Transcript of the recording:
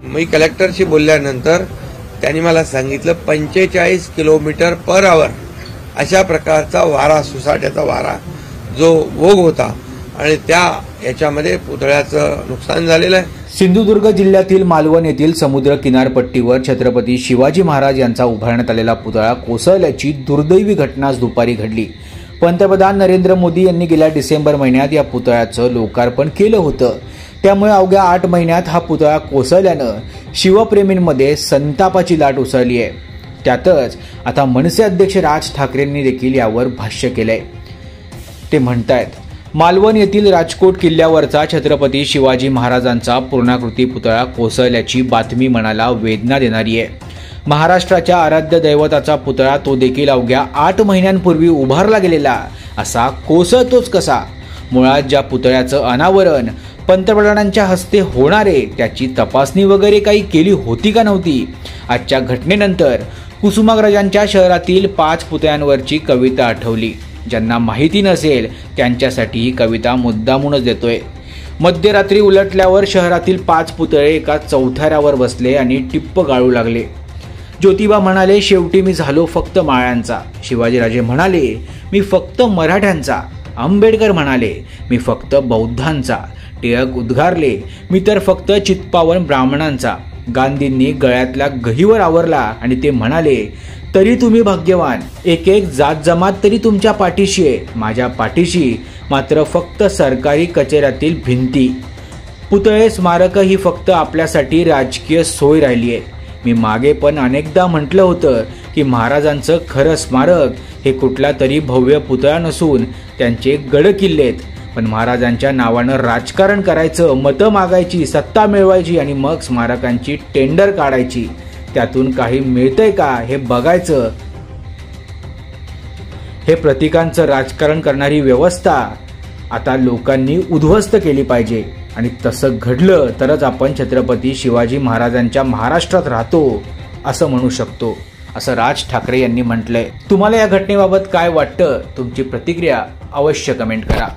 मी कलेक्टरशी बोलल्यानंतर त्यांनी मला सांगितलं 45 किलोमीटर पर आवर अशा प्रकारचा वारा, सुसाट्याचा वारा जो ओघ होता आणि याच्यामध्ये पुतळ्याचं नुकसान झालेलं आहे। सिंधुदुर्ग जिल्ह्यातील मालवण येथील समुद्र किनारपट्टीवर छत्रपती शिवाजी महाराज यांचा उभारण्यात आलेला पुतळा कोसळल्याची दुर्दैवी घटना आज दुपारी घडली। पंतप्रधान नरेंद्र मोदी यांनी गेल्या डिसेंबर महिन्यात या पुतळ्याचं लोकार्पण केलं होतं। त्यामुळे अवघ्या 8 महिन्यात हा पुतळा कोसळल्यानं शिवप्रेमींमध्ये संतापाची लाट उसळली आहे। त्यातच आता मनसे अध्यक्ष राज ठाकरेंनी देखील यावर भाष्य केलंय। ते म्हणतायत, मालवण येथील राजकोट किल्ल्यावरचा छत्रपती शिवाजी महाराजांचा पूर्णाकृती पुतळा कोसळल्याची बातमी मनाला वेदना देणारी आहे। महाराष्ट्राच्या आराध्य दैवताचा पुतळा तो देखील अवघ्या 8 महिन्यांपूर्वी उभारला गेलेला असा कोसळतोच कसा? मुळात ज्या पुतळ्याचं अनावरण पंतप्रधानांच्या हस्ते होणारे त्याची तपासणी वगैरे काही केली होती का नव्हती? आजच्या घटनेनंतर कुसुमाग्रजांच्या शहरातील 5 पुतळ्यांवरची कविता आठवली। ज्यांना माहिती नसेल त्यांच्यासाठी ही कविता मुद्दामूनच देतोय। मध्यरात्री उलटल्यावर शहरातील 5 पुतळे एका चौथऱ्यावर बसले आणि टिप्प गाळू लागले। ज्योतिबा म्हणाले, शेवटी मी झालो फक्त माळ्यांचा। शिवाजीराजे म्हणाले, मी फक्त मराठ्यांचा। आंबेडकर म्हणाले, मी फक्त बौद्धांचा। टिळक उद्गारले, मी तर फक्त चित्पावन ब्राह्मणांचा। गांधींनी गळ्यातल्या गहीवर आवरला आणि ते म्हणाले, तरी तुम्ही भाग्यवान, एक एक जात जमात तरी तुमच्या पाठीशी आहे, माझ्या पाठीशी मात्र फक्त सरकारी कचेऱ्यातील भिंती। पुतळे स्मारक ही फक्त आपल्यासाठी राजकीय सोय राहिली आहे। मी मागे पण अनेकदा म्हटलं होतं की महाराजांचं खरं स्मारक हे कुठला तरी भव्य पुतळा नसून त्यांचे गड किल्लेत। पण महाराजांच्या नावानं राजकारण करायचं, मतं मागायची, सत्ता मिळवायची आणि मग स्मारकांची टेंडर काढायची। त्यातून काही मिळतंय का हे बघायचं। हे प्रतीकांचं राजकारण करणारी व्यवस्था आता लोकांनी उद्ध्वस्त केली पाहिजे आणि तसं घडलं तरच आपण छत्रपती शिवाजी महाराजांच्या महाराष्ट्रात राहतो असं म्हणू शकतो, असं राज ठाकरे यांनी म्हटलंय। तुम्हाला या घटनेबाबत काय वाटतं? तुमची प्रतिक्रिया अवश्य कमेंट करा।